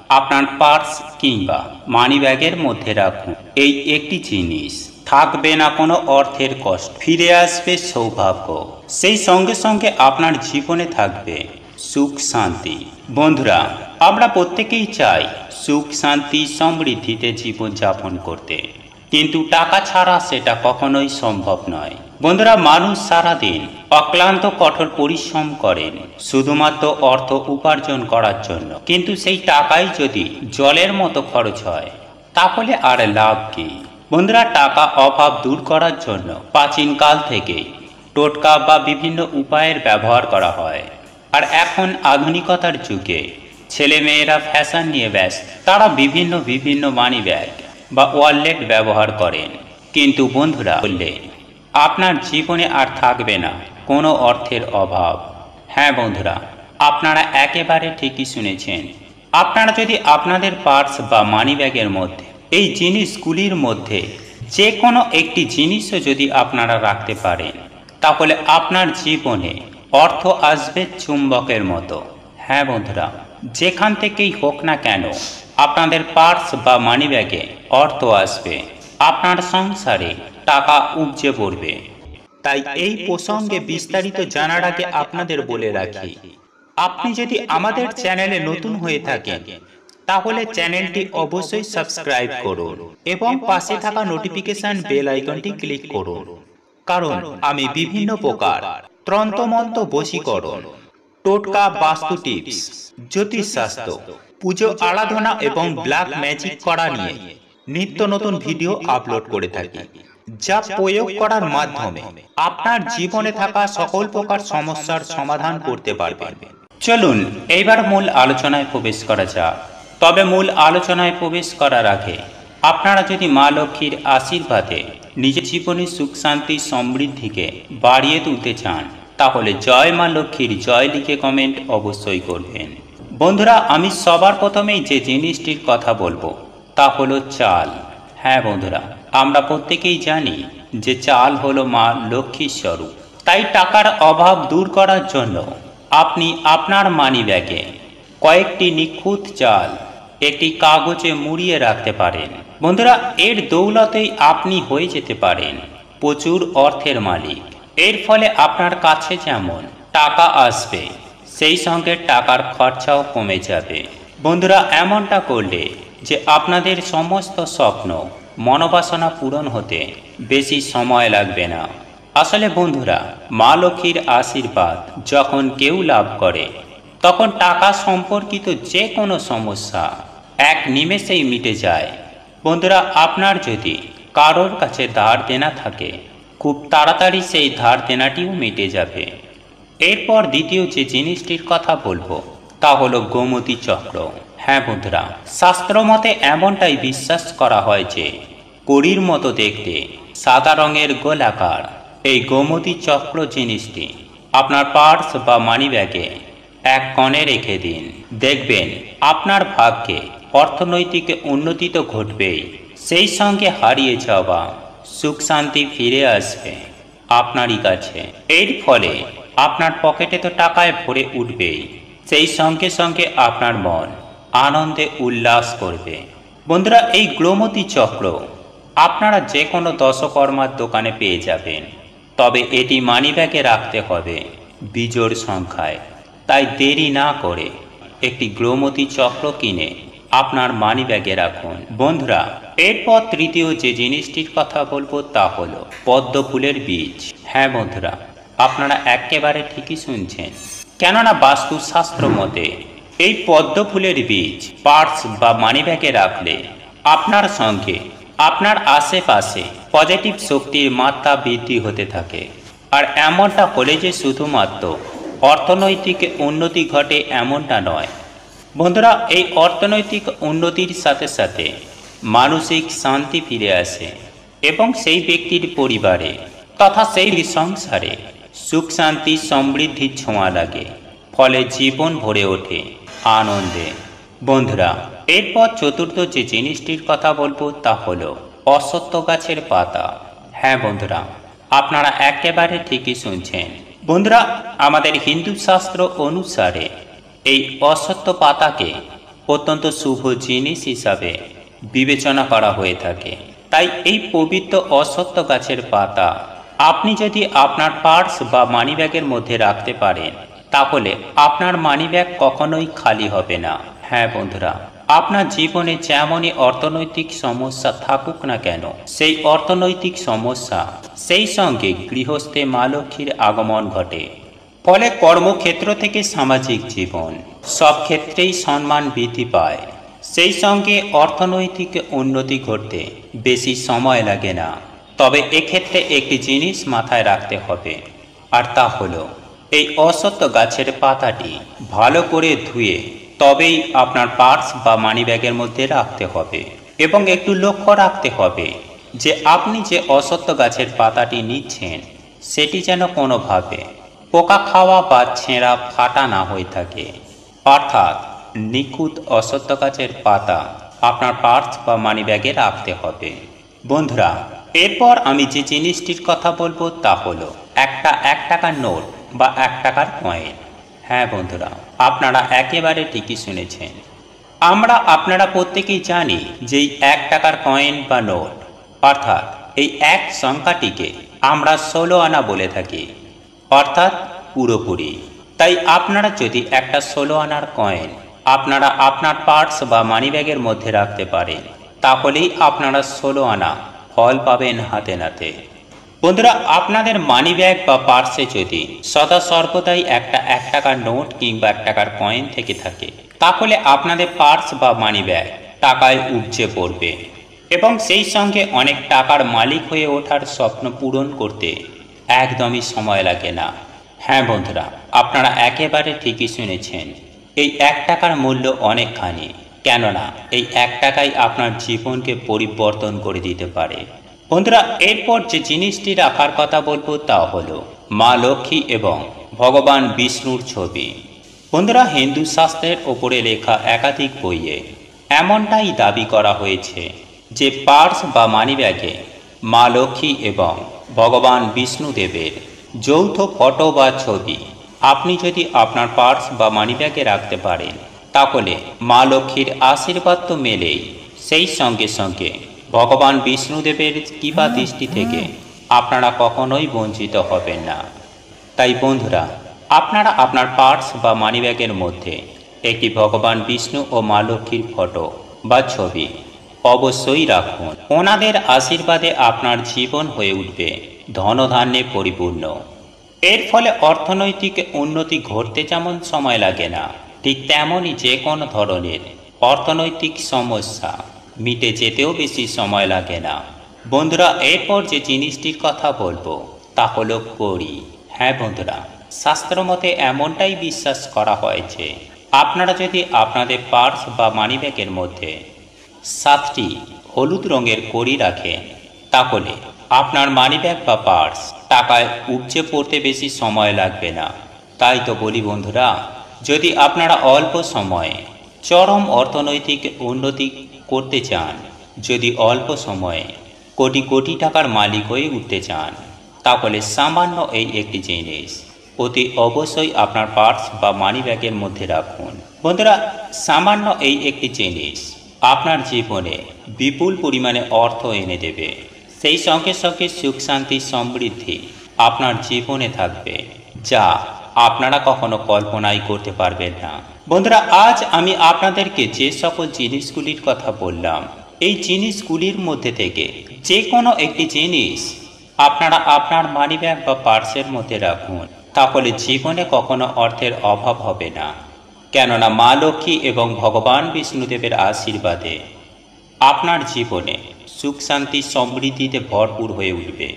আপনার পার্স কিংবা মানিব্যাগের মধ্যে রাখুন। এই একটি জিনিস, থাকবে না কোনো অর্থের কষ্ট, ফিরে আসবে সৌভাগ্য, সেই সঙ্গে সঙ্গে আপনার জীবনে থাকবে সুখ শান্তি। বন্ধুরা, আমরা প্রত্যেকেই চাই সুখ শান্তি সমৃদ্ধিতে জীবনযাপন করতে, কিন্তু টাকা ছাড়া সেটা কখনোই সম্ভব নয়। বন্ধুরা, মানুষ সারাদিন অক্লান্ত কঠোর পরিশ্রম করেন শুধুমাত্র অর্থ উপার্জন করার জন্য, কিন্তু সেই টাকাই যদি জলের মতো খরচ হয় তাহলে আর লাভ কি? বন্ধুরা, টাকা অভাব দূর করার জন্য প্রাচীনকাল থেকে টোটকা বা বিভিন্ন উপায়ের ব্যবহার করা হয়। আর এখন আধুনিকতার যুগে ছেলেমেয়েরা ফ্যাশন নিয়ে ব্যস্ত, তারা বিভিন্ন মানি ব্যাগ বা ওয়ালেট ব্যবহার করেন। কিন্তু বন্ধুরা, বললে আপনার জীবনে আর থাকবে না কোনো অর্থের অভাব। হ্যাঁ বন্ধুরা, আপনারা একেবারে ঠিকই শুনেছেন। আপনারা যদি আপনাদের পার্স বা মানি ব্যাগের মধ্যে এই জিনিসগুলির মধ্যে যে কোনো একটি জিনিসও যদি আপনারা রাখতে পারেন, তাহলে আপনার জীবনে অর্থ আসবে চুম্বকের মতো। হ্যাঁ বন্ধুরা, যেখান থেকেই হোক না কেন আপনাদের পার্স বা মানি ব্যাগে অর্থ আসবে, আপনার সংসারে টাকা উপচে পড়বে। তাই এই প্রসঙ্গে বিস্তারিত জানার আগে আপনাদের বলে রাখি, আপনি যদি আমাদের চ্যানেলে নতুন হয়ে থাকেন তাহলে চ্যানেলটি অবশ্যই সাবস্ক্রাইব করুন এবং পাশে থাকা নোটিফিকেশন বেল আইকনটি ক্লিক করুন, কারণ আমি বিভিন্ন প্রকার তন্ত্রমন্ত্র, বশীকরণ, টোটকা, বাস্তু টিপস, জ্যোতিষশাস্ত্র, পুজো আরাধনা এবং ব্ল্যাক ম্যাজিক করা নিয়ে নিত্য নতুন ভিডিও আপলোড করে থাকি, যা প্রয়োগ করার মাধ্যমে আপনার জীবনে থাকা সকল প্রকার সমস্যার সমাধান করতে পারবেন। চলুন এইবার মূল আলোচনায় প্রবেশ করা যাক। তবে মূল আলোচনায় প্রবেশ করার আগে আপনারা যদি মা লক্ষ্মীর আশীর্বাদে নিজের জীবনের সুখ শান্তি সমৃদ্ধিকে বাড়িয়ে তুলতে চান, তাহলে জয় মা লক্ষ্মীর জয় লিখে কমেন্ট অবশ্যই করবেন। বন্ধুরা, আমি সবার প্রথমেই যে জিনিসটির কথা বলবো তা হলো চাল। হ্যাঁ বন্ধুরা, আমরা প্রত্যেকেই জানি যে চাল হলো মা লক্ষ্মীর স্বরূপ। তাই টাকার অভাব দূর করার জন্য আপনি আপনার মানি ব্যাগে কয়েকটি নিখুঁত চাল একটি কাগজে মুড়িয়ে রাখতে পারেন। বন্ধুরা, এর দৌলতেই আপনি হয়ে যেতে পারেন প্রচুর অর্থের মালিক। এর ফলে আপনার কাছে যেমন টাকা আসবে, সেই সঙ্গে টাকার খরচাও কমে যাবে। বন্ধুরা, এমনটা করলে যে আপনাদের সমস্ত স্বপ্ন মনোবাসনা পূরণ হতে বেশি সময় লাগবে না। আসলে বন্ধুরা, মা লক্ষ্মীর আশীর্বাদ যখন কেউ লাভ করে, তখন টাকা সম্পর্কিত যে কোনো সমস্যা এক নিমেষেই মিটে যায়। বন্ধুরা, আপনার যদি কারোর কাছে ধার দেনা থাকে, খুব তাড়াতাড়ি সেই ধার দেনাটিও মিটে যাবে। এরপর দ্বিতীয় যে জিনিসটির কথা বলবো তা হলো গোমতী চক্র। হ্যাঁ বন্ধুরা, শাস্ত্র মতে এমনটাই বিশ্বাস করা হয় যে কড়ির মতো দেখতে, সাদা রঙের গোলাকার এই গোমতী চক্র জিনিসটি আপনার পার্স বা মানি ব্যাগে এক কোণে রেখে দিন। দেখবেন আপনার ভাগ্যে অর্থনৈতিক উন্নতি তো ঘটবেই, সেই সঙ্গে হারিয়ে যাওয়া সুখ শান্তি ফিরে আসবে আপনারই কাছে। এর ফলে আপনার পকেটে তো টাকায় ভরে উঠবেই, সেই সঙ্গে সঙ্গে আপনার মন আনন্দে উল্লাস করবে। বন্ধুরা, এই গোমতী চক্র আপনারা যে কোনো দশকর্মার দোকানে পেয়ে যাবেন, তবে এটি মানিব্যাগে রাখতে হবে বিজোড় সংখ্যায়। তাই দেরি না করে একটি গোমতী চক্র কিনে আপনার মানিব্যাগে রাখুন। বন্ধুরা, এরপর তৃতীয় যে জিনিসটির কথা বলবো তা হলো পদ্ম ফুলের বীজ। হ্যাঁ বন্ধুরা, আপনারা একেবারে ঠিকই শুনছেন, কেননা বাস্তুশাস্ত্র মতে এই পদ্ম ফুলের বীজ পার্স বা মানিব্যাগে রাখলে আপনার সঙ্গে আপনার আশেপাশে পজিটিভ শক্তির মাত্রা বৃদ্ধি হতে থাকে। আর এমনটা হলে যে শুধুমাত্র অর্থনৈতিক উন্নতি ঘটে এমনটা নয় বন্ধুরা, এই অর্থনৈতিক উন্নতির সাথে সাথে মানসিক শান্তি ফিরে আসে এবং সেই ব্যক্তির পরিবারে তথা সেই সংসারে সুখ শান্তি সমৃদ্ধির ছোঁয়া লাগে, ফলে জীবন ভরে ওঠে আনন্দে। বন্ধুরা, এরপর চতুর্থ যে জিনিসটির কথা বলবো তা হলো অশ্বত্থ গাছের পাতা। হ্যাঁ বন্ধুরা, আপনারা একেবারে ঠিকই শুনছেন। বন্ধুরা, আমাদের হিন্দু শাস্ত্র অনুসারে এই অশ্বত্থ পাতাকে অত্যন্ত শুভ জিনিস হিসাবে বিবেচনা করা হয়ে থাকে। তাই এই পবিত্র অশ্বত্থ গাছের পাতা আপনি যদি আপনার পার্স বা মানিব্যাগের মধ্যে রাখতে পারেন, তাহলে আপনার মানিব্যাগ কখনোই খালি হবে না। হ্যাঁ বন্ধুরা, আপনার জীবনে যেমনই অর্থনৈতিক সমস্যা থাকুক না কেন, সেই অর্থনৈতিক সমস্যা সেই সঙ্গে গৃহস্থে মা লক্ষ্মীর আগমন ঘটে। ফলে কর্মক্ষেত্র থেকে সামাজিক জীবন সব ক্ষেত্রেই সম্মান বৃদ্ধি পায়। সেই সঙ্গে অর্থনৈতিক উন্নতি ঘটতে বেশি সময় লাগে না। তবে এক্ষেত্রে একটি জিনিস মাথায় রাখতে হবে, আর তা হলো এই অশ্বত্থ গাছের পাতাটি ভালো করে ধুয়ে তবেই আপনার পার্স বা মানিব্যাগের মধ্যে রাখতে হবে। এবং একটু লক্ষ্য রাখতে হবে যে আপনি যে অশ্বত্থ গাছের পাতাটি নিচ্ছেন সেটি যেন কোনোভাবে পোকা খাওয়া বা ছেঁড়া ফাটা না হয়ে থাকে। অর্থাৎ নিখুঁত অশ্বত্থ গাছের পাতা আপনার পার্স বা মানিব্যাগে রাখতে হবে। বন্ধুরা, এরপর আমি যে জিনিসটির কথা বলবো তা হলো একটা 1 টাকার নোট বা 1 টাকার কয়েন। হ্যাঁ বন্ধুরা, আপনারা একেবারে ঠিকই শুনেছেন। আপনারা প্রত্যেকেই জানি যে এই 1 টাকার কয়েন বা নোট অর্থাৎ এই 1 সংখ্যাটিকে আমরা 16 আনা বলে থাকি, অর্থাৎ পুরোপুরি। তাই আপনারা যদি একটা 16 আনার কয়েন আপনারা আপনার পার্স বা মানিব্যাগের মধ্যে রাখতে পারেন, তাহলেই আপনারা 16 আনা ফল পাবেন হাতে নাতে। বন্ধুরা, আপনাদের মানিব্যাগ বা পার্সে যদি সদা সর্বদাই একটা 1 টাকার নোট কিংবা 1 টাকার কয়েন থেকে থাকে, তাহলে আপনাদের পার্স বা মানিব্যাগ টাকায় উপচে পড়বে এবং সেই সঙ্গে অনেক টাকার মালিক হয়ে ওঠার স্বপ্ন পূরণ করতে একদমই সময় লাগে না। হ্যাঁ বন্ধুরা, আপনারা একেবারে ঠিকই শুনেছেন। এই 1 টাকার মূল্য অনেকখানি, কেননা এই 1 টাকাই আপনার জীবনকে পরিবর্তন করে দিতে পারে। বন্ধুরা, এরপর যে জিনিসটি রাখার কথা বলবো তা হলো মা লক্ষ্মী এবং ভগবান বিষ্ণুর ছবি। বন্ধুরা, হিন্দু শাস্ত্রের ওপরে লেখা একাধিক বইয়ে এমনটাই দাবি করা হয়েছে যে পার্স বা মানিব্যাগে মা লক্ষ্মী এবং ভগবান বিষ্ণুদেবের যৌথ ফটো বা ছবি আপনি যদি আপনার পার্স বা মানিব্যাগে রাখতে পারেন, তাহলে মা লক্ষ্মীর আশীর্বাদ তো মেলেই, সেই সঙ্গে সঙ্গে ভগবান বিষ্ণুদেবের কৃপা দৃষ্টি থেকে আপনারা কখনোই বঞ্চিত হবেন না। তাই বন্ধুরা, আপনারা আপনার পার্স বা মানিব্যাগের মধ্যে একটি ভগবান বিষ্ণু ও মা লক্ষ্মীর ফটো বা ছবি অবশ্যই রাখুন। ওনাদের আশীর্বাদে আপনার জীবন হয়ে উঠবে ধনধান্যে পরিপূর্ণ। এর ফলে অর্থনৈতিক উন্নতি ঘটতে যেমন সময় লাগে না, ঠিক তেমনই যে কোনো ধরনের অর্থনৈতিক সমস্যা মিটে যেতেও বেশি সময় লাগে না। বন্ধুরা, এরপর যে জিনিসটির কথা বলবো তা হলো কড়ি। হ্যাঁ বন্ধুরা, শাস্ত্র মতে এমনটাই বিশ্বাস করা হয় যে আপনারা যদি আপনাদের পার্স বা মানিব্যাগের মধ্যে 7টি হলুদ রঙের কড়ি রাখেন, তাহলে আপনার মানিব্যাগ বা পার্স টাকায় উপচে পড়তে বেশি সময় লাগবে না। তাই তো বলি বন্ধুরা, যদি আপনারা অল্প সময়ে চরম অর্থনৈতিক উন্নতি করতে চান, যদি অল্প সময়ে কোটি কোটি টাকার মালিক হয়ে উঠতে চান, তাহলে সামান্য এই একটি জিনিস অতি অবশ্যই আপনার পার্স বা মানিব্যাগের মধ্যে রাখুন। বন্ধুরা, সামান্য এই একটি জিনিস আপনার জীবনে বিপুল পরিমাণে অর্থ এনে দেবে। সেই সঙ্গে সঙ্গে সুখ শান্তি সমৃদ্ধি আপনার জীবনে থাকবে, যা আপনারা কখনো কল্পনাই করতে পারবেন না। বন্ধুরা, আজ আমি আপনাদেরকে যে সকল জিনিসগুলির কথা বললাম, এই জিনিসগুলির মধ্যে থেকে যে কোনো একটি জিনিস আপনারা আপনার মানিব্যাগ বা পার্সের মধ্যে রাখুন, তাহলে জীবনে কখনো অর্থের অভাব হবে না। কেননা মা লক্ষ্মী এবং ভগবান বিষ্ণুদেবের আশীর্বাদে আপনার জীবনে সুখ শান্তি সমৃদ্ধিতে ভরপুর হয়ে উঠবে।